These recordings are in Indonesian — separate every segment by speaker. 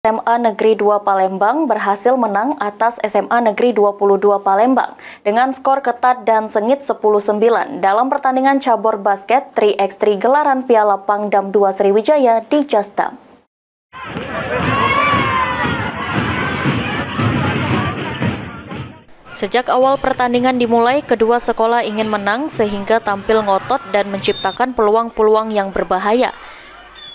Speaker 1: SMA Negeri 2 Palembang berhasil menang atas SMA Negeri 22 Palembang dengan skor ketat dan sengit 10-9 dalam pertandingan cabur basket 3x3 gelaran Piala Pangdam 2 Sriwijaya di Jastam. Sejak awal pertandingan dimulai, kedua sekolah ingin menang sehingga tampil ngotot dan menciptakan peluang-peluang yang berbahaya.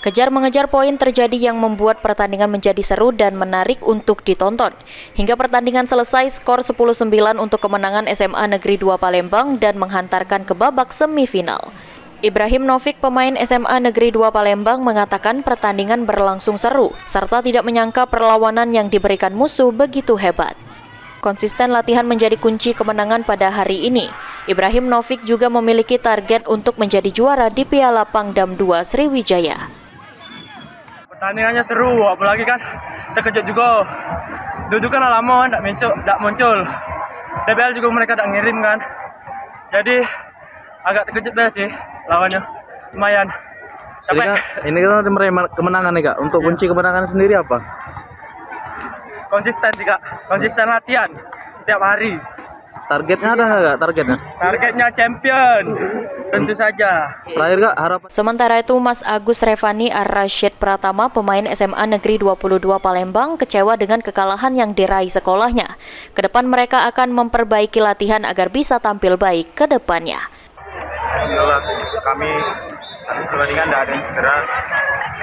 Speaker 1: Kejar-mengejar poin terjadi yang membuat pertandingan menjadi seru dan menarik untuk ditonton. Hingga pertandingan selesai, skor 10-9 untuk kemenangan SMA Negeri 2 Palembang dan menghantarkan ke babak semifinal. Ibrahim Novik, pemain SMA Negeri 2 Palembang, mengatakan pertandingan berlangsung seru, serta tidak menyangka perlawanan yang diberikan musuh begitu hebat. Konsisten latihan menjadi kunci kemenangan pada hari ini. Ibrahim Novik juga memiliki target untuk menjadi juara di Piala Pangdam 2 Sriwijaya.
Speaker 2: Pertandingannya seru, apalagi kan terkejut juga. Dulu kan lama tidak muncul. DBL juga mereka tidak ngirim kan. Jadi agak terkejut deh sih lawannya. Lumayan.
Speaker 3: Ini kan meraih kemenangan nih Kak. Untuk kunci kemenangan sendiri apa?
Speaker 2: Konsisten sih Kak. Konsisten latihan setiap hari.
Speaker 3: Targetnya ada nggak Kak?
Speaker 2: Targetnya champion. Tentu saja.
Speaker 3: Terakhir Kak, harapan.
Speaker 1: Sementara itu, Mas Agus Revani Ar-Rasyid Pratama, pemain SMA Negeri 22 Palembang, kecewa dengan kekalahan yang diraih sekolahnya. Kedepan mereka akan memperbaiki latihan agar bisa tampil baik ke depannya.
Speaker 2: Alhamdulillah, kami habis pertandingan tidak ada yang cedera,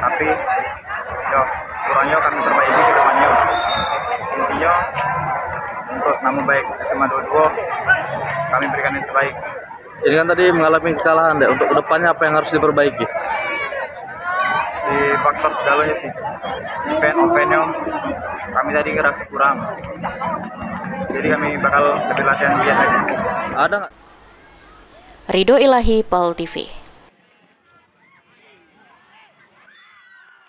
Speaker 2: tapi kurangnya kami perbaiki ke depannya. Intinya untuk nama baik SMA 22 kami berikan yang terbaik.
Speaker 3: Ini kan tadi mengalami kekalahan deh. Untuk kedepannya apa yang harus diperbaiki?
Speaker 2: Di faktor segalanya sih. Offense-nya kami tadi ngerasa kurang. Jadi kami bakal lebih latihan giat lagi.
Speaker 3: Ada nggak?
Speaker 1: Ridho Ilahi, PAL TV.